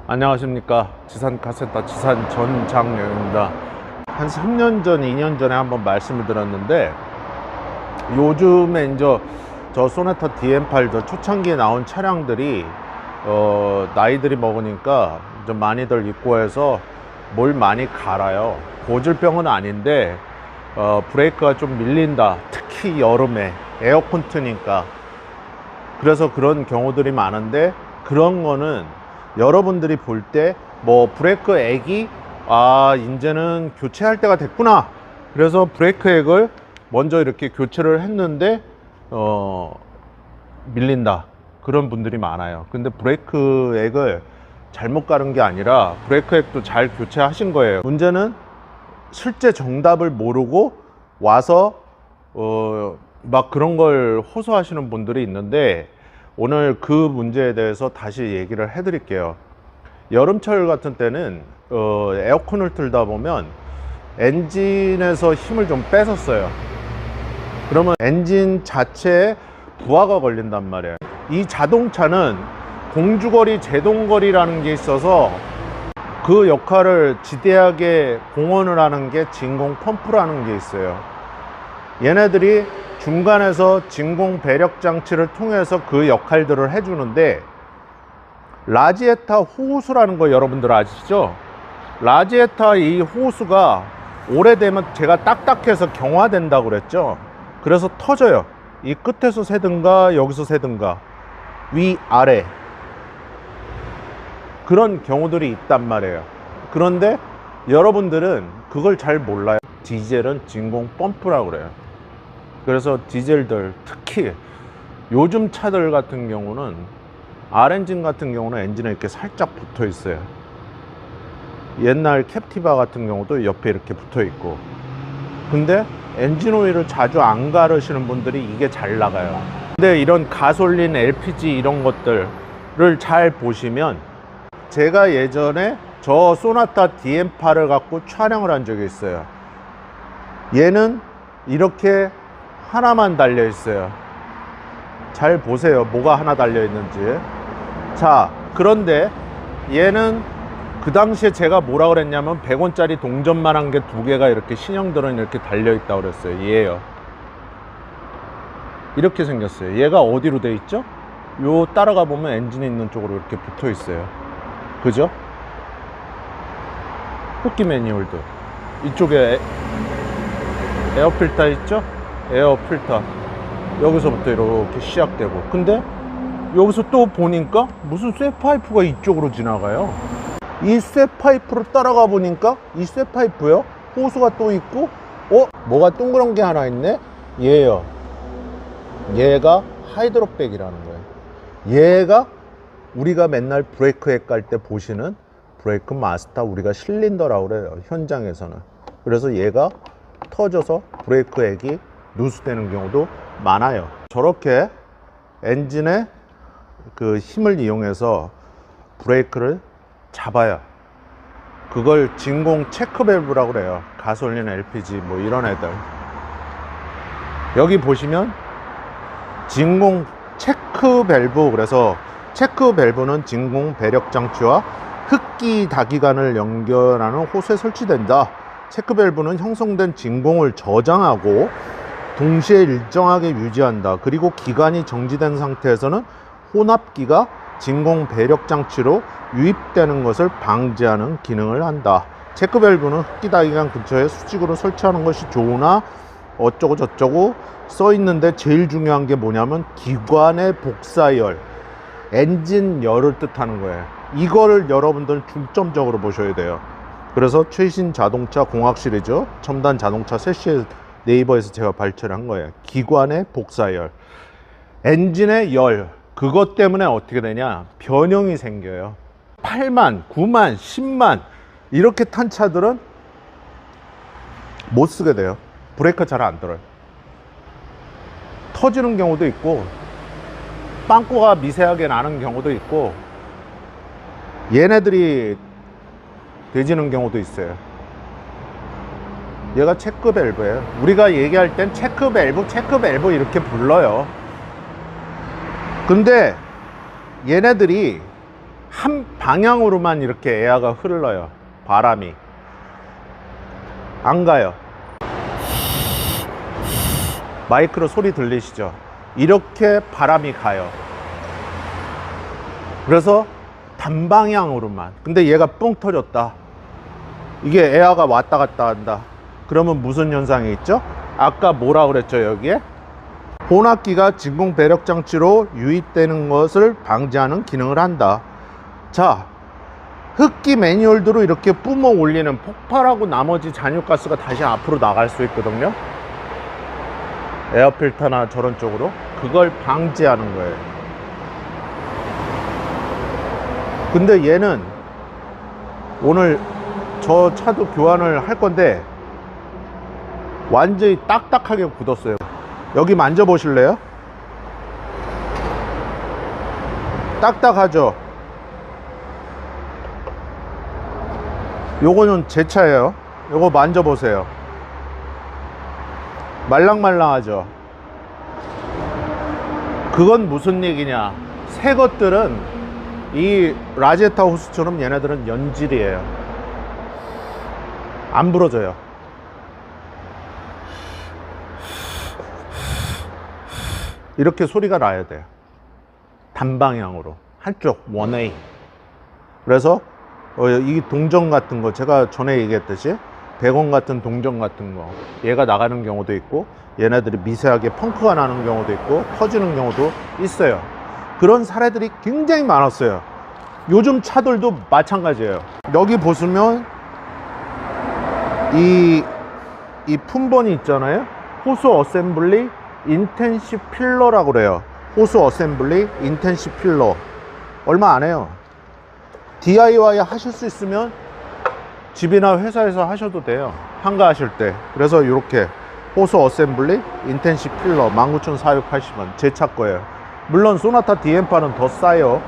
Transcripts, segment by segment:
안녕하십니까. 지산 카센터 지산 전장영입니다. 한 3년 전, 2년 전에 한번 말씀을 드렸는데, 요즘에 이제 저 소나타 DM8 저 초창기에 나온 차량들이 나이들이 먹으니까 좀 많이들 입고 해서 뭘 많이 갈아요. 고질병은 아닌데 브레이크가 좀 밀린다. 특히 여름에 에어컨 트니까. 그래서 그런 경우들이 많은데, 그런 거는 여러분들이 볼 때 뭐 브레이크 액이 이제는 교체할 때가 됐구나, 그래서 브레이크 액을 먼저 이렇게 교체를 했는데 밀린다, 그런 분들이 많아요. 근데 브레이크 액을 잘못 가른 게 아니라 브레이크 액도 잘 교체하신 거예요. 문제는 실제 정답을 모르고 와서 막 그런 걸 호소하시는 분들이 있는데, 오늘 그 문제에 대해서 다시 얘기를 해 드릴게요. 여름철 같은 때는 에어컨을 틀다 보면 엔진에서 힘을 좀 뺏었어요. 그러면 엔진 자체에 부하가 걸린단 말이에요. 이 자동차는 공주거리, 제동거리라는 게 있어서 그 역할을 지대하게 공헌을 하는 게 진공 펌프라는 게 있어요. 얘네들이 중간에서 진공 배력 장치를 통해서 그 역할들을 해주는데, 라지에타 호수라는 거 여러분들 아시죠? 라지에타 이 호수가 오래되면 제가 딱딱해서 경화된다고 그랬죠. 그래서 터져요. 이 끝에서 새든가 여기서 새든가 위 아래 그런 경우들이 있단 말이에요. 그런데 여러분들은 그걸 잘 몰라요. 디젤은 진공 펌프라고 그래요. 그래서 디젤들, 특히 요즘 차들 같은 경우는 R엔진 같은 경우는 엔진에 이렇게 살짝 붙어 있어요. 옛날 캡티바 같은 경우도 옆에 이렇게 붙어 있고. 근데 엔진 오일을 자주 안 가르시는 분들이 이게 잘 나가요. 근데 이런 가솔린, LPG 이런 것들을 잘 보시면, 제가 예전에 저 소나타 DM8을 갖고 촬영을 한 적이 있어요. 얘는 이렇게 하나만 달려 있어요. 잘 보세요, 뭐가 하나 달려 있는지. 자, 그런데 얘는 그 당시에 제가 뭐라 그랬냐면 100원짜리 동전만한 게 두 개가 이렇게 신형들은 이렇게 달려 있다고 그랬어요. 얘예요. 이렇게 생겼어요. 얘가 어디로 돼 있죠? 요 따라가 보면 엔진이 있는 쪽으로 이렇게 붙어 있어요. 그죠? 흡기 매니홀도 이쪽에 에어 필터 있죠? 에어 필터 여기서부터 이렇게 시작되고, 근데 여기서 또 보니까 무슨 쇠파이프가 이쪽으로 지나가요. 이 쇠파이프로 따라가 보니까 이 쇠파이프요, 호수가 또 있고, 뭐가 동그란 게 하나 있네. 얘예요. 얘가 하이드로백이라는 거예요. 얘가 우리가 맨날 브레이크 액 갈 때 보시는 브레이크 마스터, 우리가 실린더라고 그래요, 현장에서는. 그래서 얘가 터져서 브레이크 액이 누수되는 경우도 많아요. 저렇게 엔진의 그 힘을 이용해서 브레이크를 잡아요. 그걸 진공 체크 밸브라고 그래요. 가솔린, LPG 뭐 이런 애들. 여기 보시면 진공 체크 밸브, 그래서 체크 밸브는 진공 배력 장치와 흡기 다기관을 연결하는 호수에 설치된다. 체크 밸브는 형성된 진공을 저장하고 동시에 일정하게 유지한다. 그리고 기관이 정지된 상태에서는 혼합기가 진공 배력 장치로 유입되는 것을 방지하는 기능을 한다. 체크 밸브는 흡기 다기관 근처에 수직으로 설치하는 것이 좋으나 어쩌고 저쩌고 써 있는데, 제일 중요한 게 뭐냐면 기관의 복사열, 엔진 열을 뜻하는 거예요. 이거를 여러분들 중점적으로 보셔야 돼요. 그래서 최신 자동차 공학 시리즈 첨단 자동차 세시에 네이버에서 제가 발췌를 한 거예요. 기관의 복사열, 엔진의 열, 그것 때문에 어떻게 되냐, 변형이 생겨요. 8만, 9만, 10만 이렇게 탄 차들은 못 쓰게 돼요. 브레이크 잘 안 들어요. 터지는 경우도 있고, 빵꾸가 미세하게 나는 경우도 있고, 얘네들이 되지는 경우도 있어요. 얘가 체크 밸브예요. 우리가 얘기할 땐 체크 밸브 이렇게 불러요. 근데 얘네들이 한 방향으로만 이렇게 에어가 흘러요. 바람이 안 가요. 마이크로 소리 들리시죠? 이렇게 바람이 가요. 그래서 단방향으로만. 근데 얘가 뻥 터졌다. 이게 에어가 왔다 갔다 한다. 그러면 무슨 현상이 있죠? 아까 뭐라 그랬죠? 여기에 혼합기가 진공 배력 장치로 유입되는 것을 방지하는 기능을 한다. 자, 흡기 매뉴얼대로 이렇게 뿜어 올리는, 폭발하고 나머지 잔유가스가 다시 앞으로 나갈 수 있거든요. 에어필터나 저런 쪽으로. 그걸 방지하는 거예요. 근데 얘는 오늘 저 차도 교환을 할 건데 완전히 딱딱하게 굳었어요. 여기 만져보실래요? 딱딱하죠? 요거는 제 차예요. 요거 만져보세요. 말랑말랑하죠? 그건 무슨 얘기냐? 새 것들은 이 라제타 호스처럼 얘네들은 연질이에요. 안 부러져요. 이렇게 소리가 나야 돼요. 단방향으로. 한쪽, 원웨이. 그래서 이 동전 같은 거, 제가 전에 얘기했듯이 100원 같은 동전 같은 거, 얘가 나가는 경우도 있고, 얘네들이 미세하게 펑크가 나는 경우도 있고, 터지는 경우도 있어요. 그런 사례들이 굉장히 많았어요. 요즘 차들도 마찬가지예요. 여기 보시면 이 품번이 있잖아요. 호수 어셈블리 인텐시 필러라고 그래요. 호수 어셈블리 인텐시 필러. 얼마 안 해요. DIY 하실 수 있으면 집이나 회사에서 하셔도 돼요. 한가하실 때. 그래서 이렇게 호수 어셈블리 인텐시 필러 19,480원 제 차 거예요. 물론 소나타 디엠파는 더 싸요.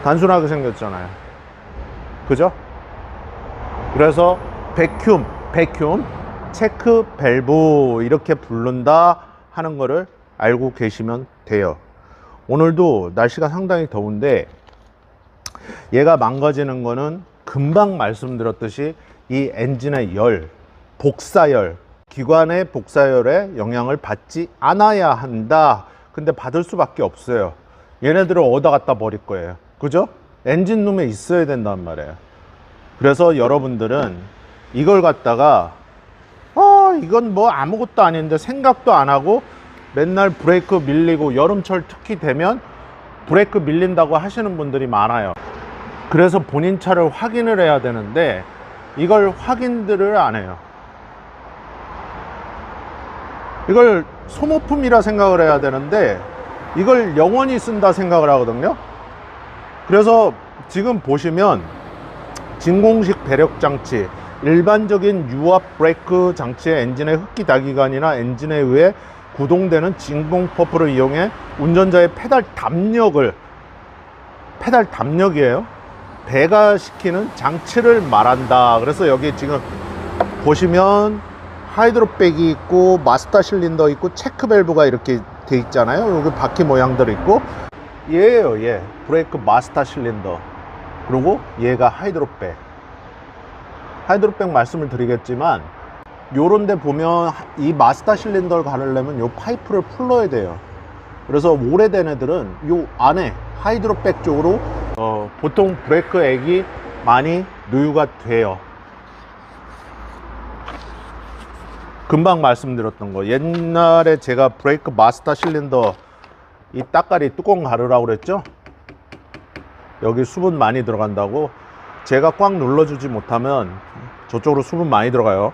단순하게 생겼잖아요. 그죠? 그래서 베큐um 체크 밸브 이렇게 부른다 하는 거를 알고 계시면 돼요. 오늘도 날씨가 상당히 더운데 얘가 망가지는 거는 금방 말씀드렸듯이 이 엔진의 열, 복사열, 기관의 복사열에 영향을 받지 않아야 한다. 근데 받을 수밖에 없어요. 얘네들을 얻어 갖다 버릴 거예요. 그죠? 엔진룸에 있어야 된단 말이에요. 그래서 여러분들은 이걸 갖다가 이건 뭐 아무것도 아닌데 생각도 안 하고 맨날 브레이크 밀리고 여름철 특히 되면 브레이크 밀린다고 하시는 분들이 많아요. 그래서 본인 차를 확인을 해야 되는데 이걸 확인들을 안 해요. 이걸 소모품이라 생각을 해야 되는데 이걸 영원히 쓴다 생각을 하거든요. 그래서 지금 보시면 진공식 배력 장치, 일반적인 유압 브레이크 장치의 엔진의 흡기 다기관이나 엔진에 의해 구동되는 진공 퍼프를 이용해 운전자의 페달 담력이에요. 배가시키는 장치를 말한다. 그래서 여기 지금 보시면 하이드로백이 있고 마스터 실린더 있고 체크 밸브가 이렇게 돼 있잖아요. 여기 바퀴 모양들 있고 얘예요. 얘 브레이크 마스터 실린더. 그리고 얘가 하이드로백 말씀을 드리겠지만 요런 데 보면 이 마스터 실린더를 가르려면 요 파이프를 풀러야 돼요. 그래서 오래된 애들은 요 안에 하이드로백 쪽으로 보통 브레이크 액이 많이 누유가 돼요. 금방 말씀드렸던 거, 옛날에 제가 브레이크 마스터 실린더 이 따까리 뚜껑 가르라고 그랬죠. 여기 수분 많이 들어간다고. 제가 꽉 눌러주지 못하면 저쪽으로 수분 많이 들어가요.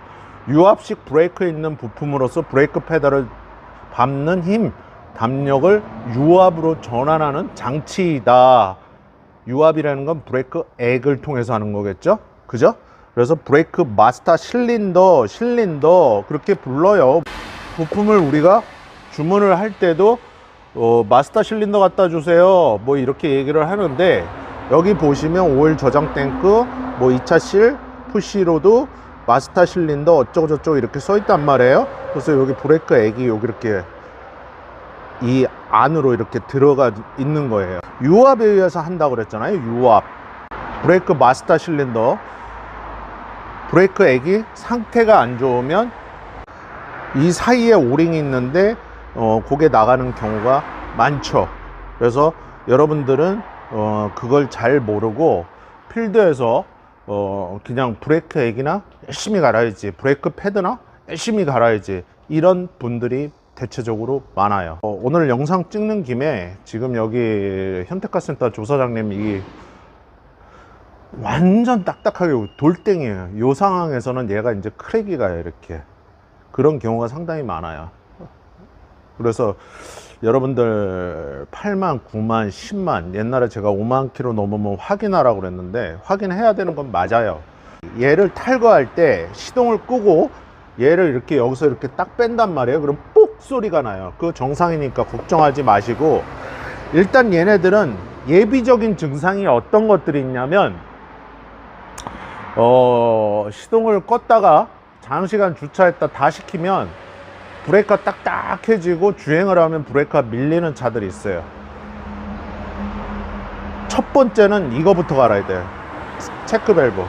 유압식 브레이크에 있는 부품으로서 브레이크 페달을 밟는 힘, 담력을 유압으로 전환하는 장치이다. 유압이라는 건 브레이크 액을 통해서 하는 거겠죠. 그죠? 그래서 브레이크 마스터 실린더 그렇게 불러요. 부품을 우리가 주문을 할 때도 마스터 실린더 갖다 주세요 뭐 이렇게 얘기를 하는데, 여기 보시면 오일 저장 탱크, 뭐 2차 실, 푸시로드, 마스터 실린더 어쩌고 저쩌고 이렇게 써 있단 말이에요. 그래서 여기 브레이크 액이 여기 이렇게 이 안으로 이렇게 들어가 있는 거예요. 유압에 의해서 한다고 그랬잖아요. 유압. 브레이크 마스터 실린더, 브레이크 액이 상태가 안 좋으면 이 사이에 오링이 있는데 그게 나가는 경우가 많죠. 그래서 여러분들은 그걸 잘 모르고 필드에서 그냥 브레이크 액이나 열심히 갈아야지, 브레이크 패드나 열심히 갈아야지, 이런 분들이 대체적으로 많아요. 오늘 영상 찍는 김에 지금 여기 현대카센터 조사장님이 완전 딱딱하게 돌덩이에요. 이 상황에서는 얘가 이제 크랙이 가요. 이렇게 그런 경우가 상당히 많아요. 그래서 여러분들 8만, 9만, 10만, 옛날에 제가 5만 킬로 넘으면 확인하라고 그랬는데 확인해야 되는 건 맞아요. 얘를 탈거할 때 시동을 끄고 얘를 이렇게 여기서 이렇게 딱 뺀단 말이에요. 그럼 뽁 소리가 나요. 그거 정상이니까 걱정하지 마시고, 일단 얘네들은 예비적인 증상이 어떤 것들이 있냐면 시동을 껐다가 장시간 주차했다 다 시키면 브레이크가 딱딱해지고 주행을 하면 브레이크가 밀리는 차들이 있어요. 첫 번째는 이거부터 갈아야 돼요. 체크 밸브.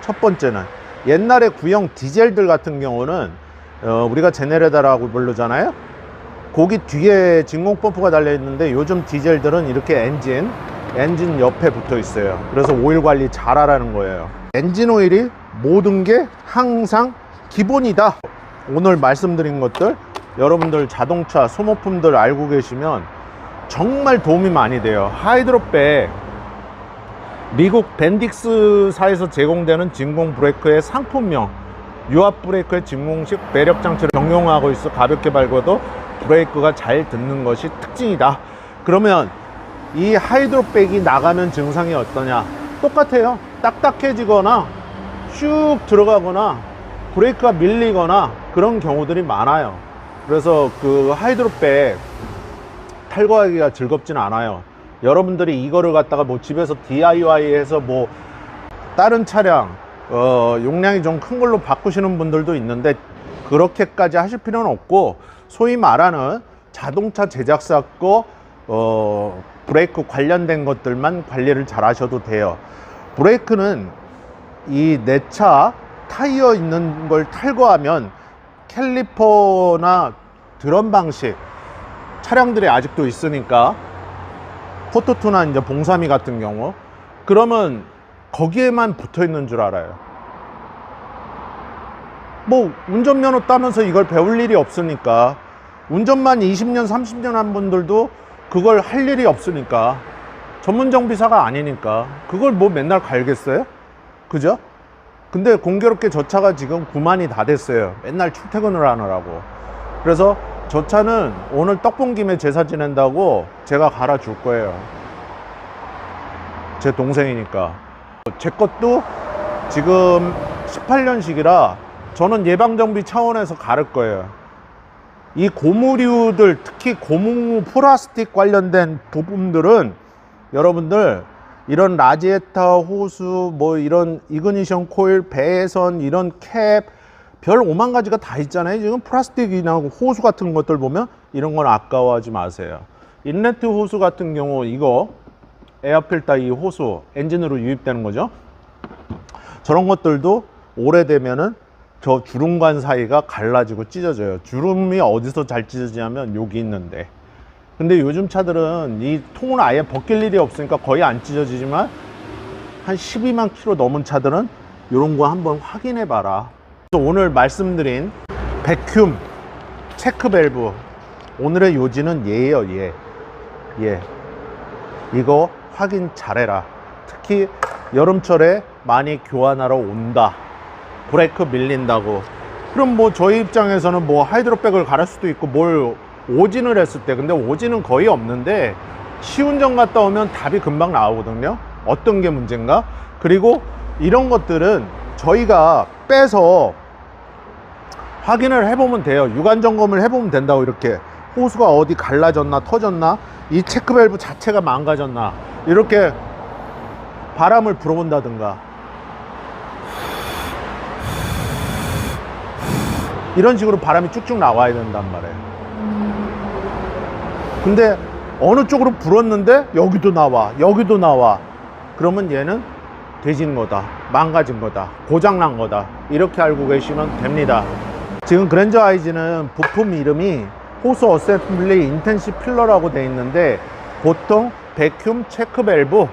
첫 번째는 옛날에 구형 디젤들 같은 경우는 우리가 제네레다라고 부르잖아요. 거기 뒤에 진공 펌프가 달려 있는데 요즘 디젤들은 이렇게 엔진 옆에 붙어 있어요. 그래서 오일 관리 잘 하라는 거예요. 엔진 오일이 모든 게 항상 기본이다. 오늘 말씀드린 것들 여러분들 자동차 소모품들 알고 계시면 정말 도움이 많이 돼요. 하이드로백, 미국 벤딕스사에서 제공되는 진공 브레이크의 상품명, 유압 브레이크의 진공식 매력 장치를 적용하고 있어 가볍게 밟아도 브레이크가 잘 듣는 것이 특징이다. 그러면 이 하이드로백이 나가면 증상이 어떠냐? 똑같아요. 딱딱해지거나 쭉 들어가거나 브레이크가 밀리거나 그런 경우들이 많아요. 그래서 그 하이드로백 탈거하기가 즐겁진 않아요. 여러분들이 이거를 갖다가 뭐 집에서 DIY 해서 뭐 다른 차량 용량이 좀 큰 걸로 바꾸시는 분들도 있는데 그렇게까지 하실 필요는 없고, 소위 말하는 자동차 제작사 거 브레이크 관련된 것들만 관리를 잘 하셔도 돼요. 브레이크는 이 내 차 타이어 있는 걸 탈거하면 캘리퍼나 드럼 방식 차량들이 아직도 있으니까, 포토2나 이제 봉삼이 같은 경우, 그러면 거기에만 붙어 있는 줄 알아요. 뭐 운전면허 따면서 이걸 배울 일이 없으니까, 운전만 20년 30년 한 분들도 그걸 할 일이 없으니까, 전문 정비사가 아니니까 그걸 뭐 맨날 갈겠어요? 그죠? 근데 공교롭게 저 차가 지금 9만이 다 됐어요. 맨날 출퇴근을 하느라고. 그래서 저 차는 오늘 떡 본 김에 제사 지낸다고 제가 갈아줄 거예요. 제 동생이니까. 제 것도 지금 18년식이라 저는 예방정비 차원에서 갈을 거예요. 이 고무류들, 특히 고무 플라스틱 관련된 부품들은 여러분들 이런 라지에타 호수, 뭐 이런 이그니션 코일, 배선, 이런 캡, 별 5만 가지가 다 있잖아요. 지금 플라스틱이나 호수 같은 것들 보면 이런 건 아까워하지 마세요. 인레트 호수 같은 경우 이거 에어필터, 이 호수 엔진으로 유입되는 거죠. 저런 것들도 오래되면은 저 주름관 사이가 갈라지고 찢어져요. 주름이 어디서 잘 찢어지냐면 여기 있는데, 근데 요즘 차들은 이 통을 아예 벗길 일이 없으니까 거의 안 찢어지지만 한 12만 킬로 넘은 차들은 이런 거 한번 확인해 봐라. 오늘 말씀드린 백큐ම්, 체크 밸브, 오늘의 요지는 얘예요. 얘 이거 확인 잘해라. 특히 여름철에 많이 교환하러 온다, 브레이크 밀린다고, 그럼 뭐 저희 입장에서는 뭐 하이드로백을 갈을 수도 있고 뭘 오진을 했을 때, 근데 오진은 거의 없는데 시운전 갔다 오면 답이 금방 나오거든요. 어떤 게 문제인가. 그리고 이런 것들은 저희가 빼서 확인을 해보면 돼요. 유관 점검을 해보면 된다고. 이렇게 호수가 어디 갈라졌나 터졌나, 이 체크 밸브 자체가 망가졌나, 이렇게 바람을 불어본다든가 이런 식으로 바람이 쭉쭉 나와야 된단 말이에요. 근데 어느 쪽으로 불었는데 여기도 나와, 여기도 나와. 그러면 얘는 돼진 거다, 망가진 거다, 고장난 거다, 이렇게 알고 계시면 됩니다. 지금 그랜저 IG는 부품 이름이 호스 어셈블리 인텐시 필러라고 되어 있는데, 보통 베큐um 체크 밸브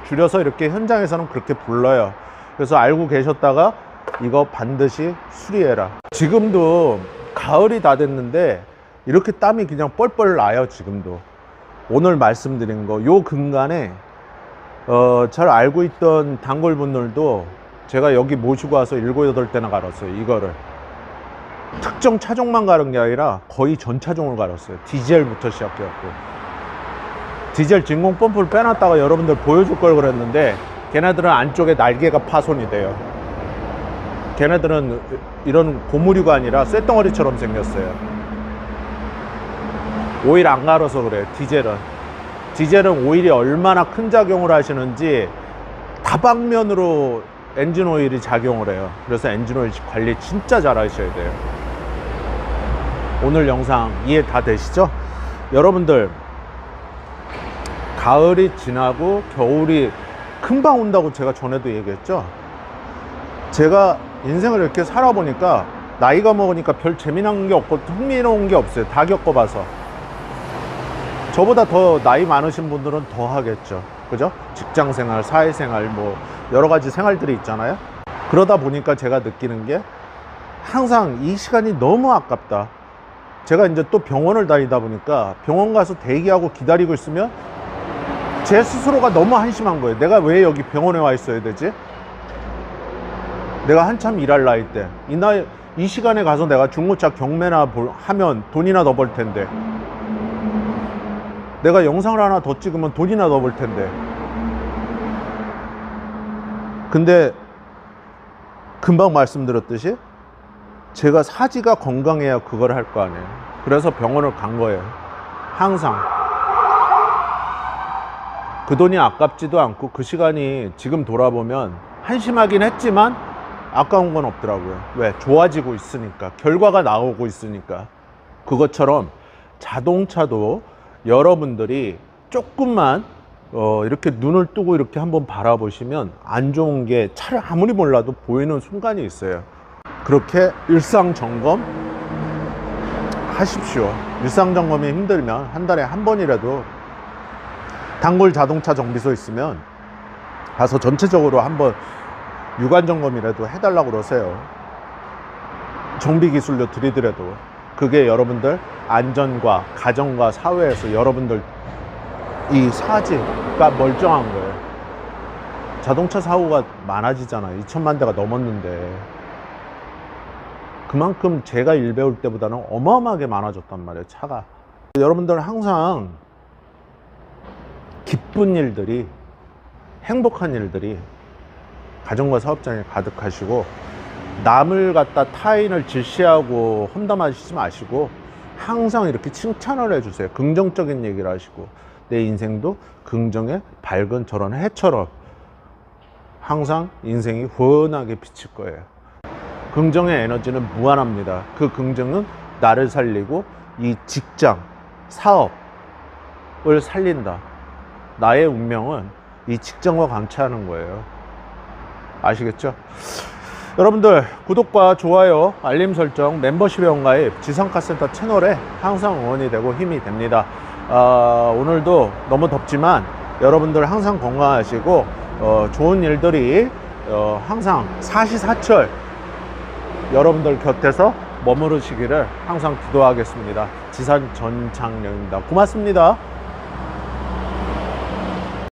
줄여서 이렇게 현장에서는 그렇게 불러요. 그래서 알고 계셨다가 이거 반드시 수리해라. 지금도 가을이 다 됐는데 이렇게 땀이 그냥 뻘뻘 나요. 지금도 오늘 말씀드린 거 요 근간에 잘 알고 있던 단골분들도 제가 여기 모시고 와서 7, 8대나 갈았어요. 이거를 특정 차종만 가른 게 아니라 거의 전 차종을 갈았어요. 디젤부터 시작해갖고, 디젤 진공 펌프를 빼놨다가 여러분들 보여줄 걸 그랬는데, 걔네들은 안쪽에 날개가 파손이 돼요. 걔네들은 이런 고무류가 아니라 쇳덩어리처럼 생겼어요. 오일 안 갈아서 그래요. 디젤은 오일이 얼마나 큰 작용을 하시는지 다방면으로 엔진 오일이 작용을 해요. 그래서 엔진 오일 관리 진짜 잘 하셔야 돼요. 오늘 영상 이해 다 되시죠? 여러분들, 가을이 지나고 겨울이 금방 온다고 제가 전에도 얘기했죠. 제가 인생을 이렇게 살아보니까 나이가 먹으니까 별 재미난 게 없고 흥미로운 게 없어요. 다 겪어봐서. 저보다 더 나이 많으신 분들은 더 하겠죠. 그죠? 직장생활, 사회생활, 뭐 여러 가지 생활들이 있잖아요. 그러다 보니까 제가 느끼는 게 항상 이 시간이 너무 아깝다. 제가 이제 또 병원을 다니다 보니까 병원 가서 대기하고 기다리고 있으면 제 스스로가 너무 한심한 거예요. 내가 왜 여기 병원에 와 있어야 되지? 내가 한참 일할 나이 때, 이 시간에 가서 내가 중고차 경매나 하면 돈이나 더 벌 텐데, 내가 영상을 하나 더 찍으면 돈이나 더 벌 텐데. 근데 금방 말씀드렸듯이 제가 사지가 건강해야 그걸 할 거 아니에요. 그래서 병원을 간 거예요. 항상 그 돈이 아깝지도 않고, 그 시간이 지금 돌아보면 한심하긴 했지만 아까운 건 없더라고요. 왜? 좋아지고 있으니까, 결과가 나오고 있으니까. 그것처럼 자동차도 여러분들이 조금만 이렇게 눈을 뜨고 이렇게 한번 바라보시면 안 좋은 게 차를 아무리 몰라도 보이는 순간이 있어요. 그렇게 일상 점검 하십시오. 일상 점검이 힘들면 한 달에 한 번이라도 단골 자동차 정비소 있으면 가서 전체적으로 한번 유관 점검이라도 해달라고 그러세요. 정비 기술료 드리더라도. 그게 여러분들 안전과 가정과 사회에서 여러분들 이 사지가 멀쩡한 거예요. 자동차 사고가 많아지잖아요. 2천만 대가 넘었는데 그만큼 제가 일 배울 때보다는 어마어마하게 많아졌단 말이에요. 차가. 여러분들 항상 기쁜 일들이, 행복한 일들이 가정과 사업장에 가득하시고, 남을 갖다 타인을 질시하고 험담하시지 마시고 항상 이렇게 칭찬을 해주세요. 긍정적인 얘기를 하시고, 내 인생도 긍정의 밝은 저런 해처럼 항상 인생이 훤하게 비칠 거예요. 긍정의 에너지는 무한합니다. 그 긍정은 나를 살리고 이 직장, 사업을 살린다. 나의 운명은 이 직장과 감차하는 거예요. 아시겠죠? 여러분들, 구독과 좋아요, 알림 설정, 멤버십 회원가입, 지상카센터 채널에 항상 응원이 되고 힘이 됩니다. 오늘도 너무 덥지만 여러분들 항상 건강하시고 좋은 일들이 항상 사시사철 여러분들 곁에서 머무르시기를 항상 기도하겠습니다. 지산 전창령입니다. 고맙습니다.